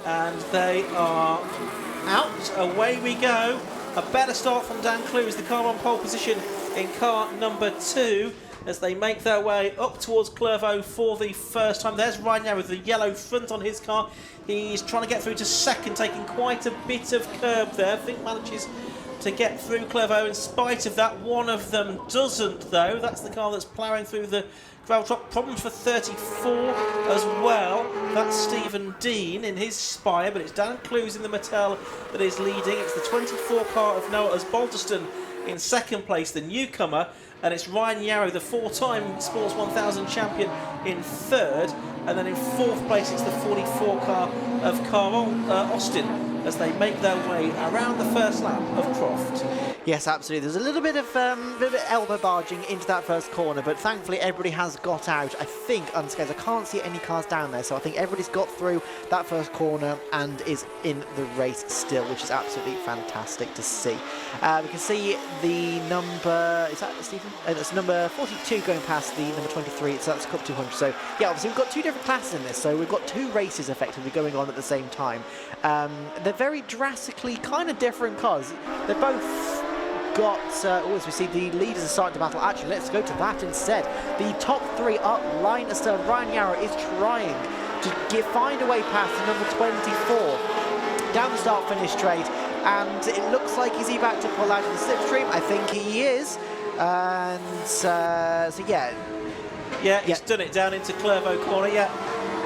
and they are out. Away we go. A better start from Dan Clues, the car on pole position in car number 2, as they make their way up towards Clervaux for the first time. There's Ryan Yarrow with the yellow front on his car. He's trying to get through to second, taking quite a bit of curb there. I think manages to get through Clervaux in spite of that. One of them doesn't, though. That's the car that's ploughing through the gravel drop. Problems for 34 as well. That's Stephen Dean in his Spire, but it's Dan Clues in the Mattel that is leading. It's the 24 car of Noah Osbaldeston in second place, the newcomer, and it's Ryan Yarrow, the 4-time Sports 1000 champion, in third, and then in fourth place it's the 44 car of Carl Austin, as they make their way around the first lap of Croft. Yes, absolutely. There's a little bit of elbow barging into that first corner, but thankfully everybody has got out, I think, unscathed. I can't see any cars down there, so I think everybody's got through that first corner and is in the race still, which is absolutely fantastic to see. We can see the number, is that Stephen? That's number 42 going past the number 23, so that's Cup 200. So yeah, obviously we've got two different classes in this, so we've got two races effectively going on at the same time. They're very drastically kind of different cars. They're both got, as we see, the leaders are starting to battle. Actually, let's go to that instead. The top three are line astern. Ryan Yarrow is trying to find a way past the number 24 down the start-finish straight, and it looks like he's about to pull out of the slipstream. I think he is, and so yeah. Yeah, he's done it down into Clervaux corner. Yeah,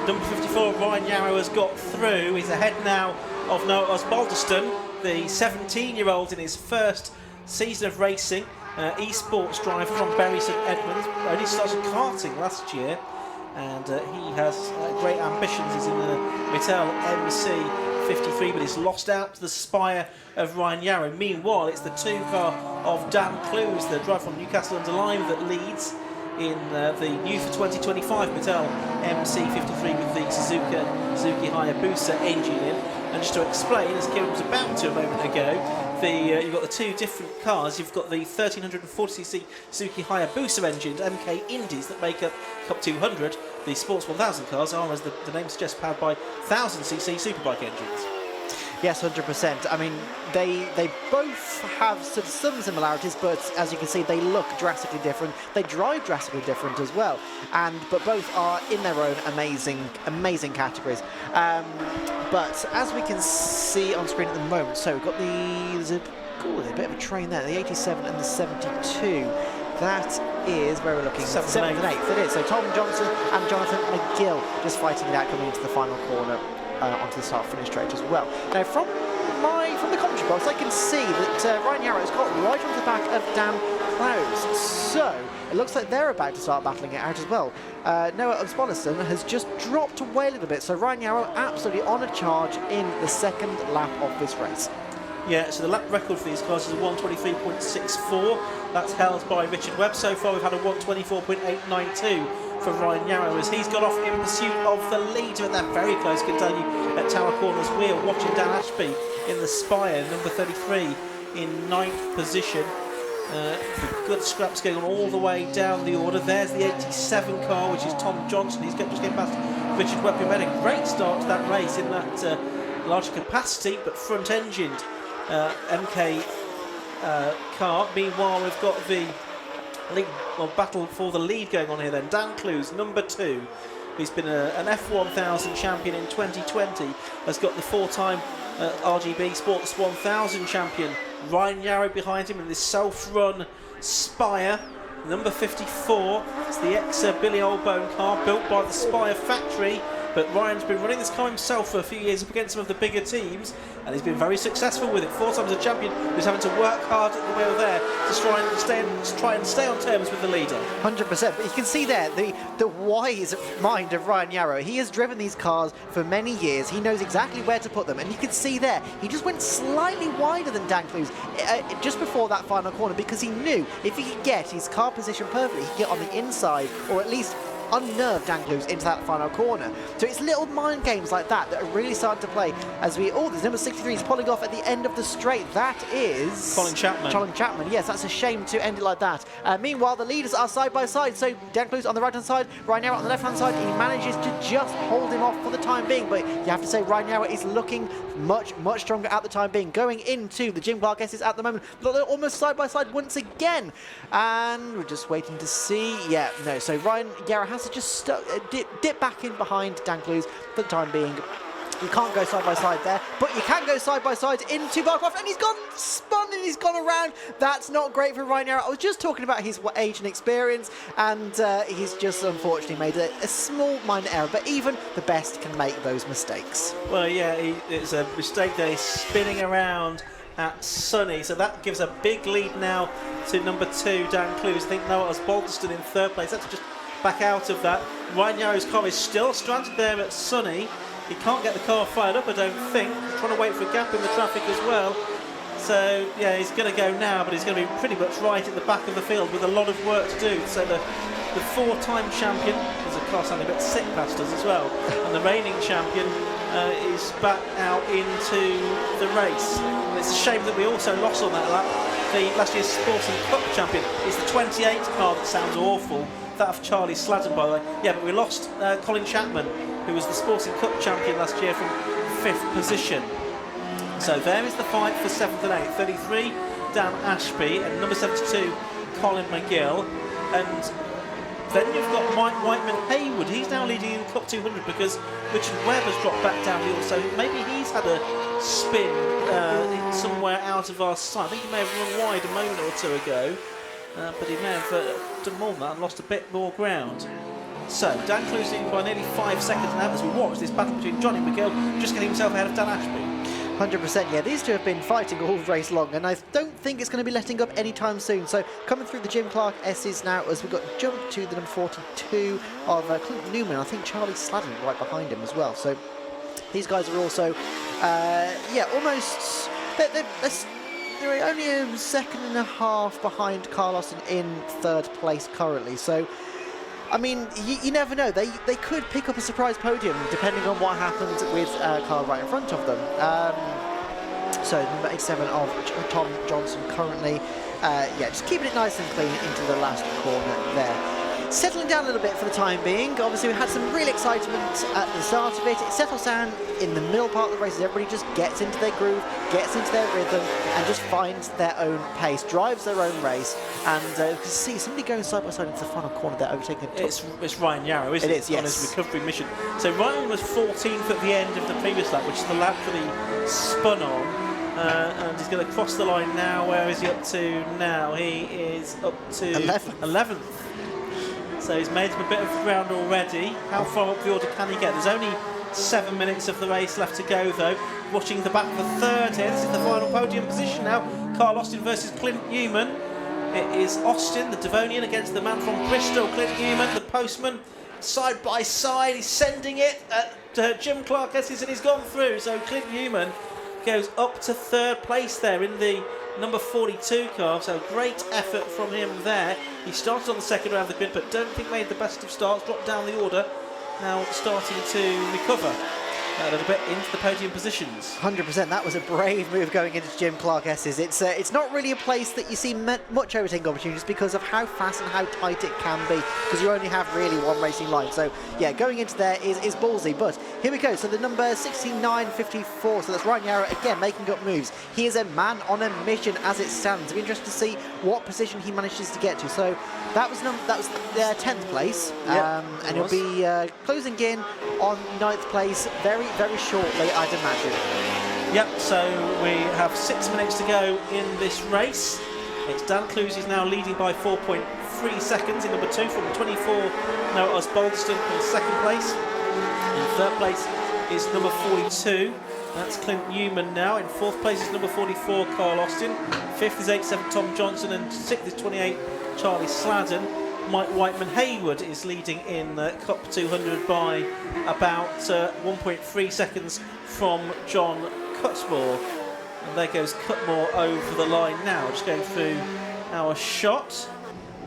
number 54, Ryan Yarrow, has got through. He's ahead now of Noah Osbaldeston, the 17-year-old in his first season of racing, esports driver from Bury St Edmunds. Only started karting last year, and he has great ambitions. He's in the Mattel MC53, but he's lost out to the Spire of Ryan Yarrow. Meanwhile, it's the 2-car of Dan Clues, the driver from Newcastle under Lyme, that leads in the new for 2025 Mattel MC53 with the Suzuki Hayabusa engine in. And just to explain, as Kieran was about to a moment ago, you've got the two different cars. You've got the 1340cc Suzuki Hayabusa engined MK Indies that make up Cup 200. The Sports 1000 cars are, as the name suggests, powered by 1000cc superbike engines. Yes, 100%. I mean, they both have some similarities, but as you can see, they look drastically different. They drive drastically different as well, but both are in their own amazing categories. But as we can see on screen at the moment, so we've got there's a bit of a train there, the 87 and the 72. That is where we're looking. 7th and 8th, it is. So Tom Johnson and Jonathan McGill just fighting it out coming into the final corner. Onto the start-finish straight as well. Now, from the commentary box, I can see that Ryan Yarrow's got right onto the back of Dan Clues. So it looks like they're about to start battling it out as well. Noah Osbaldeston has just dropped away a little bit, so Ryan Yarrow absolutely on a charge in the second lap of this race. Yeah, so the lap record for these cars is a 1:23.64. That's held by Richard Webb. So far, we've had a 1:24.892. for Ryan Yarrow, as he's got off in pursuit of the leader, and they're very close, can tell you, at Tower Corners. We're watching Dan Ashby in the Spire, number 33, in 9th position. Good scraps going on all the way down the order. There's the 87 car, which is Tom Johnson. He's just getting past Richard Webb, who made a great start to that race in that larger capacity but front-engined MK car. Meanwhile, we've got the battle for the lead going on here then. Dan Clues, number 2, who's been an F1000 champion in 2020, has got the 4-time RGB Sports 1000 champion Ryan Yarrow behind him in this self-run Spire. Number 54, it's the ex-Billy Oldbone car built by the Spire factory, but Ryan's been running this car himself for a few years up against some of the bigger teams, and he's been very successful with it. 4 times a champion, who's having to work hard at the wheel there to try and stay on terms with the leader. 100%. But you can see there the wise mind of Ryan Yarrow. He has driven these cars for many years. He knows exactly where to put them, and you can see there he just went slightly wider than Dan Clues just before that final corner, because he knew if he could get his car position perfectly, he could get on the inside, or at least unnerved Dan Clues into that final corner. So it's little mind games like that that are really starting to play as we... Oh, there's number 63 is pulling off at the end of the straight. That is... Colin Chapman, yes, that's a shame to end it like that. Meanwhile, the leaders are side by side. So Dan Clues on the right-hand side, Ryan Yarrow on the left-hand side. He manages to just hold him off for the time being. But you have to say Ryan Yarrow is looking much stronger at the time being. Going into the Jim Clark S's at the moment. But they're almost side by side once again. And we're just waiting to see. Yeah, no. So Ryan Yarrow has to just dip back in behind Dan Clues for the time being. You can't go side by side there, but you can go side by side into Croft, and he's gone spun and he's gone around. That's not great for Ryan Yarrow. I was just talking about his age and experience, and he's just unfortunately made a small minor error, but even the best can make those mistakes. Well, yeah, it's a mistake that he's spinning around at Sunny, so that gives a big lead now to number 2, Dan Clues. I think Noah Osbaldeston in 3rd place. That's just back out of that. Ryan Yarrow's car is still stranded there at Sunny. He can't get the car fired up, I don't think. He's trying to wait for a gap in the traffic as well. So, yeah, he's going to go now, but he's going to be pretty much right at the back of the field with a lot of work to do. So the 4-time champion, there's a car sounding a bit sick past us as well, and the reigning champion is back out into the race. And it's a shame that we also lost on that lap. The last year's Sporting Cup champion is the 28 car that sounds awful. That of Charlie Sladden, by the way. Yeah, but we lost Colin Chapman, who was the Sporting Cup champion last year, from 5th position. So there is the fight for 7th and 8th. 33, Dan Ashby, and number 72, Colin McGill. And then you've got Mike Whiteman-Haywood. He's now leading in Cup 200 because Richard Webb has dropped back down the hill. So maybe he's had a spin somewhere out of our sight. I think he may have run wide a moment or two ago. But he may have done more than that and lost a bit more ground. So, Dan Clues leading by nearly 5 seconds now as we watch this battle between Johnny McGill just getting himself ahead of Dan Ashby. 100%, yeah, these two have been fighting all race long, and I don't think it's going to be letting up anytime soon. So, coming through the Jim Clark S's now as we've got jumped to the number 42 of Clint Newman. I think Charlie Sladden right behind him as well. So, these guys are also, almost... They're only a second and a half behind Carlos in 3rd place currently. So, I mean, you never know. They could pick up a surprise podium depending on what happens with car right in front of them. So, number 87 of Tom Johnson currently, just keeping it nice and clean into the last corner there. Settling down a little bit for the time being. Obviously, we had some real excitement at the start of it. It settles down in the middle part of the race as everybody just gets into their groove, gets into their rhythm, and just finds their own pace, drives their own race. And you can see somebody going side by side into the final corner there, overtaking a It's Ryan Yarrow, isn't it? It is, yes. On his recovery mission. So Ryan was 14th at the end of the previous lap, which is the lap that he spun on. And he's going to cross the line now. Where is he up to now? He is up to 11th. So he's made him a bit of ground already. How far up the order can he get? There's only 7 minutes of the race left to go, though. Watching the back for 3rd here. This is the final podium position now. Carl Austin versus Clint Newman. It is Austin, the Devonian, against the man from Bristol, Clint Newman, the postman. Side by side, he's sending it at Jim Clark S's, and he's gone through. So Clint Newman goes up to 3rd place there in the number 42 car, so great effort from him there. He started on the 2nd round of the grid, but don't think made the best of starts, dropped down the order, now starting to recover a little bit into the podium positions. 100%, that was a brave move going into Jim Clark S's. It's not really a place that you see much overtaking opportunities because of how fast and how tight it can be, because you only have really one racing line. So yeah, going into there is ballsy, but here we go. So the number 69.54, so that's Ryan Yarrow again making up moves. He is a man on a mission as it stands. It'll be interesting to see what position he manages to get to. So that was 10th place, and he'll be closing in on 9th place very shortly, I'd imagine. Yep, so we have 6 minutes to go in this race. It's Dan Clues is now leading by 4.3 seconds in number 2 from 24. Now Osbaldeston in 2nd place. In 3rd place is number 42. That's Clint Newman now. In 4th place is number 44, Carl Austin. 5th is 87, Tom Johnson. And 6th is 28, Charlie Sladden. Mike Whiteman-Haywood is leading in Cup 200 by about 1.3 seconds from John Cutmore. And there goes Cutmore over the line now, just going through our shot.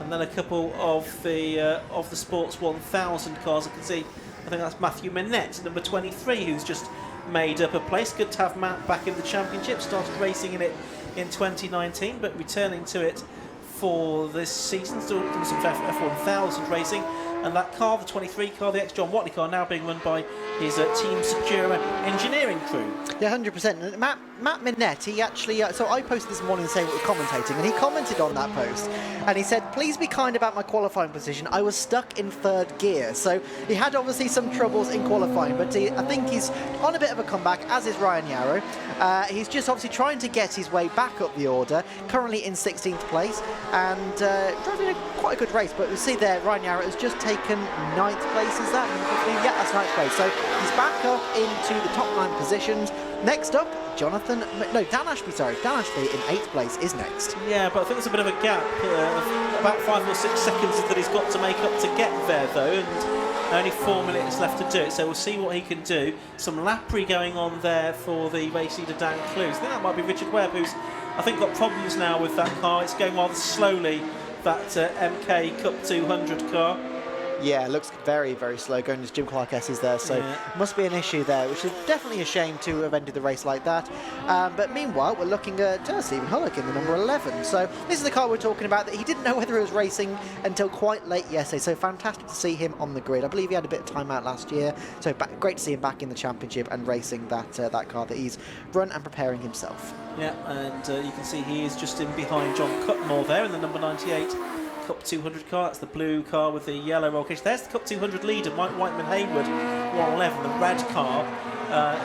And and then a couple of the Sports 1000 cars. I can see, I think that's Matthew Minette, number 23, who's just made up a place. Good to have Matt back in the championship. Started racing in it in 2019, but returning to it for this season. Still doing some F1000 racing. And that car, the 23 car, the ex-John Watley car, now being run by his Team Secura engineering crew. Yeah, 100%. Matt Minette, he actually... so I posted this morning saying we were commentating, and he commented on that post. And he said, please be kind about my qualifying position. I was stuck in 3rd gear. So he had obviously some troubles in qualifying, but I think he's on a bit of a comeback, as is Ryan Yarrow. He's just obviously trying to get his way back up the order, currently in 16th place, and driving quite a good race. But we see there, Ryan Yarrow has just taken 9th place, is that? Yeah, that's 9th place. So he's back up into the top 9 positions. Next up, Dan Ashby in 8th place is next. Yeah, but I think there's a bit of a gap, about 5 or 6 seconds that he's got to make up to get there, though, and only 4 minutes left to do it, so we'll see what he can do. Some lappery going on there for the race leader Dan Clues. I think that might be Richard Webb, who's, I think, got problems now with that car. It's going rather slowly, that MK Cup 200 car. Yeah, it looks very, very slow going as Jim Clark S is there, so must be an issue there, which is definitely a shame to have ended the race like that. But meanwhile, we're looking at Stephen Hullock in the number 11. So this is the car we're talking about that he didn't know whether he was racing until quite late yesterday, so fantastic to see him on the grid. I believe he had a bit of time out last year, so great to see him back in the championship and racing that car that he's run and preparing himself. Yeah, and you can see he is just in behind John Cutmore there in the number 98. Cup 200 car, that's the blue car with the yellow roll cage. There's the Cup 200 leader, Mike Whiteman Hayward, 111, the red car,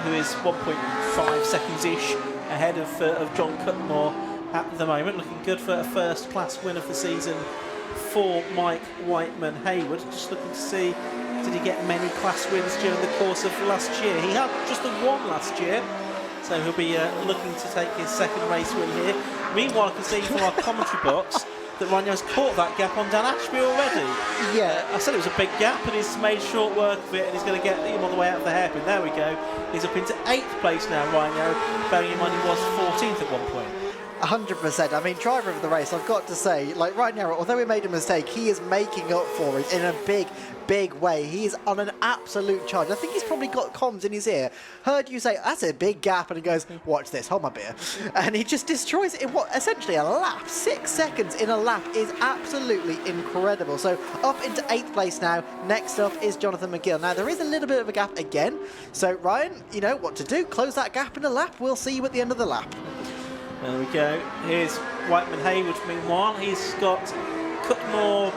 who is 1.5 seconds-ish ahead of John Cutmore at the moment. Looking good for a first-class win of the season for Mike Whiteman Hayward. Just looking to see, did he get many class wins during the course of last year? He had just the one last year, so he'll be looking to take his second race win here. Meanwhile, I can see from our commentary box that Ryan's caught that gap on Dan Ashby already. Yeah. I said it was a big gap, and he's made short work of it, and he's going to get him on the way out of the hairpin. There we go. He's up into 8th place now, Ryan Yarrow, bearing in mind he was 14th at one point. 100%. I mean, driver of the race, I've got to say, like Ryan Yarrow, although he made a mistake, he is making up for it in a big way. He is on an absolute charge. I think he's probably got comms in his ear. Heard you say, that's a big gap, and he goes, watch this, hold my beer. And he just destroys it in what, essentially a lap. 6 seconds in a lap is absolutely incredible. So up into 8th place now. Next up is Jonathan McGill. Now, there is a little bit of a gap again. So, Ryan, you know what to do. Close that gap in a lap. We'll see you at the end of the lap. There we go. Here's Whiteman Hayward meanwhile. He's got Cutmore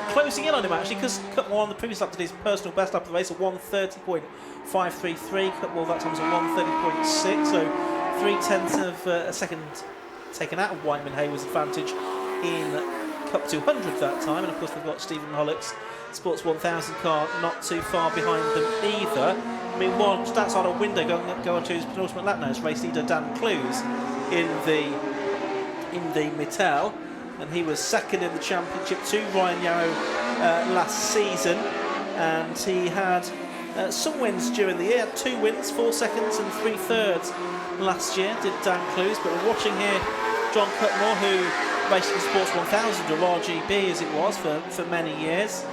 closing in on him actually, because Cutmore on the previous lap did his personal best lap of the race, a 1:30.533. Cutmore that time was a 1:30.6, so 0.3 of a second taken out of Whiteman Hayward's advantage in Cup 200 that time. And of course they've got Stephen Hullock's Sports 1000 car not too far behind them either. Meanwhile, just outside our window, go on to his penultimate lap now, is race leader Dan Clues in the Mittel, and he was second in the championship to Ryan Yarrow last season, and he had some wins during the year. 2 wins, 4 seconds and 3 thirds last year, did Dan Clues. But we're watching here John Cutmore, who raced in Sports 1000, or RGB as it was for many years,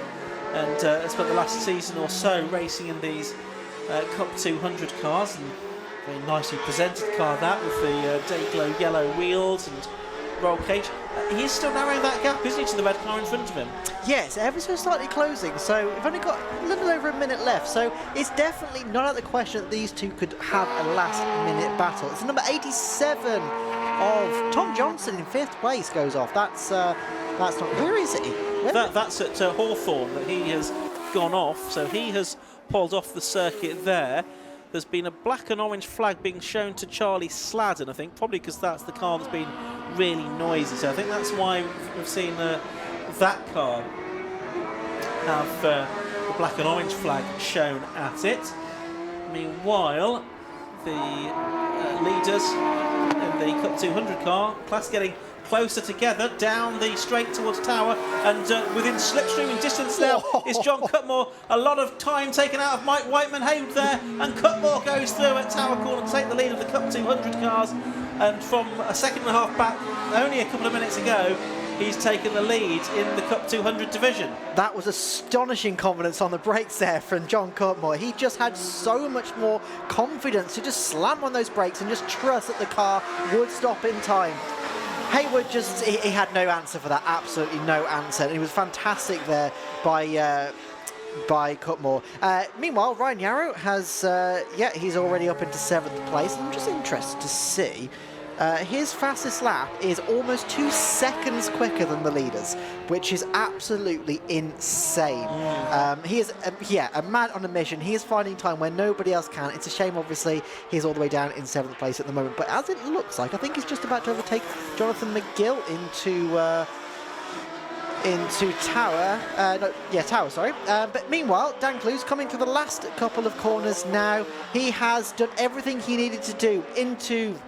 and spent the last season or so racing in these Cup 200 cars, and very nicely presented car that, with the Dayglow yellow wheels and roll cage. He is still narrowing that gap, isn't he, to the red car in front of him? Yes, ever so slightly closing, so we've only got a little over a minute left, so it's definitely not out of the question that these two could have a last minute battle. It's number 87 of Tom Johnson in 5th place goes off. That's not, where is he? That's at Hawthorne that he has gone off, so he has pulled off the circuit there. There's been a black and orange flag being shown to Charlie Sladden, I think, probably because that's the car that's been really noisy. So I think that's why we've seen that car have the black and orange flag shown at it. Meanwhile, the leaders in the Cup 200 car, class getting closer together down the straight towards Tower, and within slipstreaming distance now is John Cutmore. A lot of time taken out of Mike Whiteman Hayward there, and Cutmore goes through at Tower Corner to take the lead of the Cup 200 cars. And from a second and a half back, only a couple of minutes ago, he's taken the lead in the Cup 200 division. That was astonishing confidence on the brakes there from John Cutmore. He just had so much more confidence to just slam on those brakes and just trust that the car would stop in time. Hayward just, he had no answer for that, absolutely no answer. And he was fantastic there by Cutmore. Meanwhile, Ryan Yarrow has, he's already up into 7th place. I'm just interested to see. His fastest lap is almost 2 seconds quicker than the leaders, which is absolutely insane. He is, a man on a mission. He is finding time where nobody else can. It's a shame, obviously, he's all the way down in 7th place at the moment. But as it looks like, I think he's just about to overtake Jonathan McGill into Tower. Tower, sorry. But meanwhile, Dan Clues coming to the last couple of corners now. He has done everything he needed to do into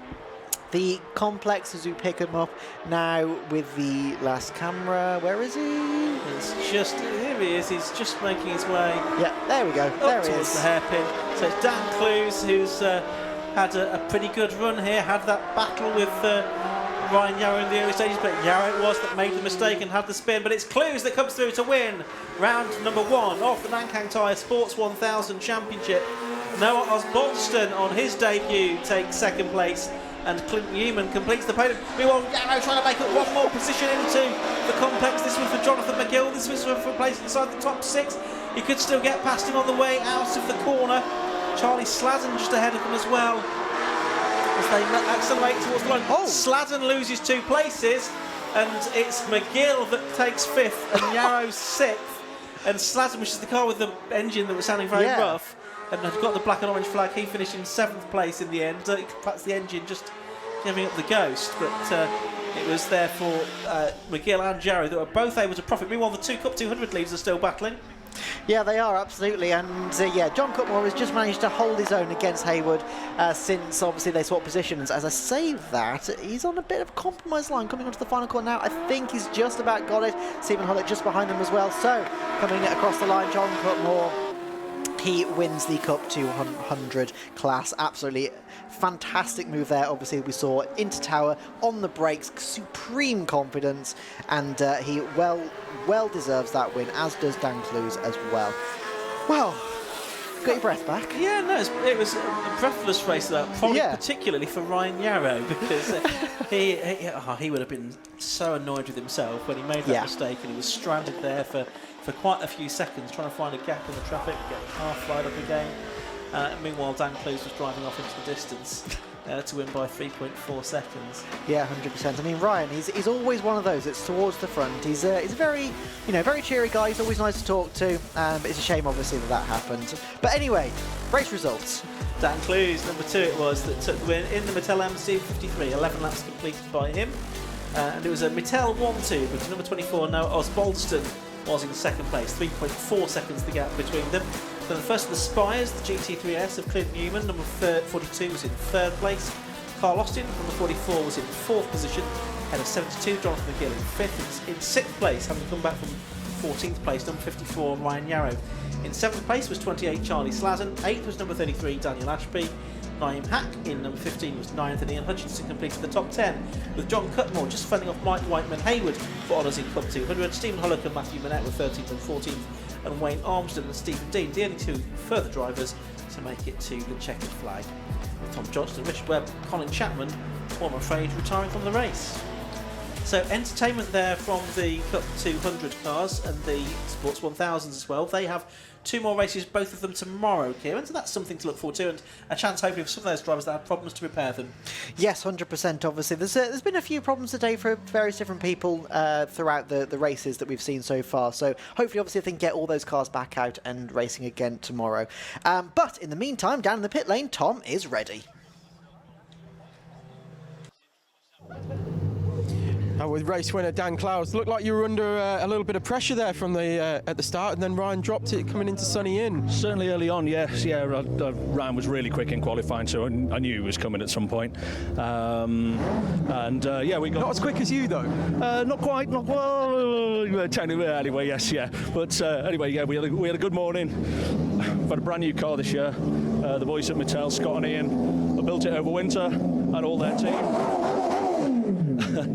the complex as we pick him up now with the last camera. Where is he? It's just, here he is, he's just making his way. Yeah, there we go, there he towards is. the hairpin. So it's Dan Clues who's had a pretty good run here, had that battle with Ryan Yarrow in the early stages, but Yarrow it was that made the mistake and had the spin, but it's Clues that comes through to win round number 1 of the Nankang Tyre Sports 1000 Championship. Noah Osbaldeston on his debut takes 2nd place, and Clint Newman completes the podium. Meanwhile, Yarrow trying to make it one more position into the complex. This was for Jonathan McGill. This was for a place inside the top 6. He could still get past him on the way out of the corner. Charlie Sladden just ahead of them as well as they accelerate towards the line. Sladden loses 2 places, and it's McGill that takes 5th and Yarrow's 6th. And Sladden, which is the car with the engine that was sounding very rough, and had got the black and orange flag, he finished in 7th place in the end. Perhaps the engine just giving up the ghost, but it was there for McGill and Yarrow that were both able to profit. Meanwhile, the 2 Cup 200 leaders are still battling. Yeah, they are, absolutely. And John Cutmore has just managed to hold his own against Hayward since obviously they swapped positions. As I say that, he's on a bit of a compromise line coming onto the final corner now. I think he's just about got it. Stephen Hullock just behind him as well. So coming across the line, John Cutmore, he wins the Cup 200 class. Absolutely fantastic move there. Obviously, we saw into Tower on the brakes, supreme confidence, and he well deserves that win, as does Dan Clues as well. Well, got your breath back? Yeah, no, it was a breathless race, probably particularly for Ryan Yarrow, because he would have been so annoyed with himself when he made that mistake, and he was stranded there for quite a few seconds trying to find a gap in the traffic, get the car fired up again. Meanwhile, Dan Clues was driving off into the distance to win by 3.4 seconds. Yeah, 100%. I mean, Ryan, he's always one of those that's towards the front. He's a very, very cheery guy. He's always nice to talk to. But it's a shame, obviously, that happened. But anyway, race results. Dan Clues, number 2 it was, that took the win in the Mattel MC53. 11 laps completed by him. And it was a Mattel 1-2, but number 24, Noah Osbaldeston, was in 2nd place. 3.4 seconds the gap between them. Then the first of the Spires, the GT3S of Clint Newman, number 42, was in 3rd place. Carl Austin, number 44, was in 4th position, ahead of 72, Jonathan McGill in 5th. In 6th place, having come back from 14th place, number 54, Ryan Yarrow. In 7th place was 28, Charlie Sladden. 8th was number 33, Daniel Ashby. Naeem Hack in number 15 was 9th, and Ian Hutchinson completed the top 10, with John Cutmore just fending off Mike Whiteman Hayward for honours in Cup 200. Stephen Hullock and Matthew Manette were 13th and 14th, and Wayne Armston and Stephen Dean, the only 2 further drivers to make it to the checkered flag. With Tom Johnston, Richard Webb, Colin Chapman, I'm afraid, retiring from the race. So entertainment there from the Cup 200 cars and the Sports 1000s as well. They have 2 more races, both of them tomorrow, Kieran, so that's something to look forward to, and a chance hopefully for some of those drivers that have problems to repair them. Yes, 100%, obviously. There's been a few problems today for various different people throughout the races that we've seen so far, so hopefully, obviously, they can get all those cars back out and racing again tomorrow. But in the meantime, down in the pit lane, Tom is ready. With race winner Dan Clowes, looked like you were under a little bit of pressure there from the at the start, and then Ryan dropped it coming into Sunny Inn. Certainly early on, yes, Ryan was really quick in qualifying, so I knew he was coming at some point. We got not as quick as you though. Not quite, not well. Technically, anyway, yes, yeah. But anyway, we had a good morning. We've had a brand new car this year. The boys at Mattel, Scott and Ian, have built it over winter, and all their team.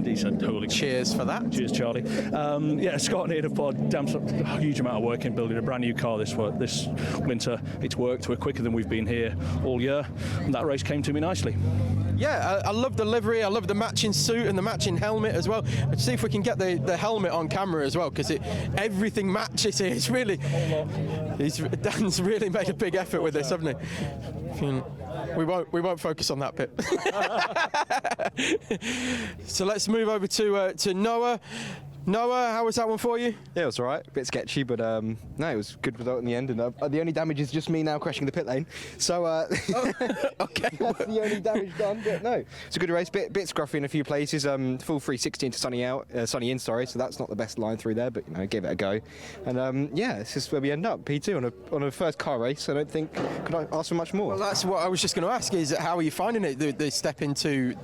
He said totally. Cheers for that. Cheers, Charlie. Yeah, Scott and Ian have put a huge amount of work in building a brand new car this winter. It's worked. We're quicker than we've been here all year, and that race came to me nicely. Yeah, I love the livery. I love the matching suit and the matching helmet as well. Let's see if we can get the helmet on camera as well, because everything matches here. It's really, Dan's really made a big effort with this, hasn't he? We won't focus on that bit. So let's move over to Noah. Noah, how was that one for you? Yeah, it was all right. A bit sketchy, but no, it was a good result in the end. And the only damage is just me now crashing the pit lane. So Okay, that's the only damage done. But no, it's a good race. Bit scruffy in a few places. Full 360 into sunny in. Sorry, so that's not the best line through there, but gave it a go. And yeah, this is where we end up. P2 on a first car race. I don't think could I ask for much more. Well, that's what I was just going to ask. Is how are you finding it? The step into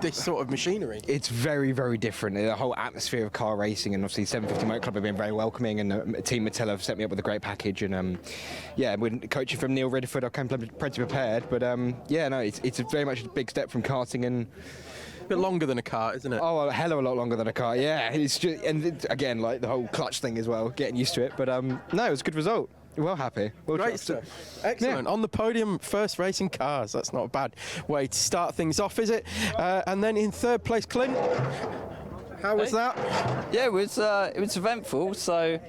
this sort of machinery. It's very, very different. The whole atmosphere of car racing, and obviously 750 Motor Club have been very welcoming, and Team Mattel have set me up with a great package. And yeah, we're coaching from Neil Redford. I came pretty prepared, but yeah, no, it's very much a big step from karting and. A bit longer than a kart, isn't it? Oh, a hell of a lot longer than a car. Yeah, it's just, and again, like the whole clutch thing as well, getting used to it. But no, it was a good result. Well happy. Well Great stuff. Excellent. Yeah. On the podium, first racing cars. That's not a bad way to start things off, is it? And then in third place, Clint. How was that? Yeah, it was eventful. So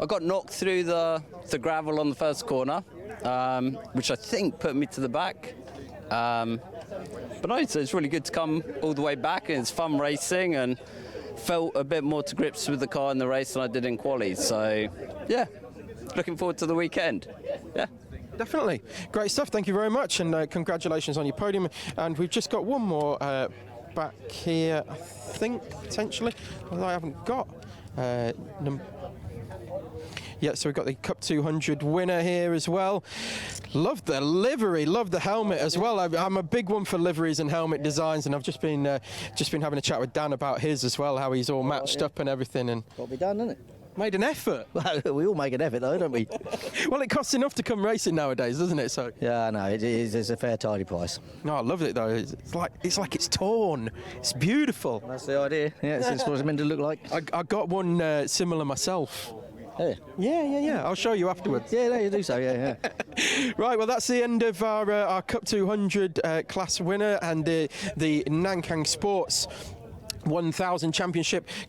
I got knocked through the gravel on the first corner, which I think put me to the back. But no, it's really good to come all the way back, and it's fun racing, and felt a bit more to grips with the car in the race than I did in quali. So yeah, looking forward to the weekend. Yeah. Definitely. Great stuff. Thank you very much, and congratulations on your podium. And we've just got one more back here, I think, potentially. Although I haven't got. Yeah, so we've got the Cup 200 winner here as well. Love the livery, love the helmet as well. I'm a big one for liveries and helmet designs, and I've just been having a chat with Dan about his as well, how he's all matched up and everything. And got to be done, isn't it? Made an effort. We all make an effort, though, don't we? Well, it costs enough to come racing nowadays, doesn't it? So yeah, I know. It's a fair, tidy price. No, I love it though. It's like it's torn. It's beautiful. That's the idea. Yeah, it's what it's meant to look like. I got one similar myself. Yeah. I'll show you afterwards. Yeah, no, you do so. Yeah. Right, well, that's the end of our Cup 200 class winner and the Nankang Sports 1000 Championship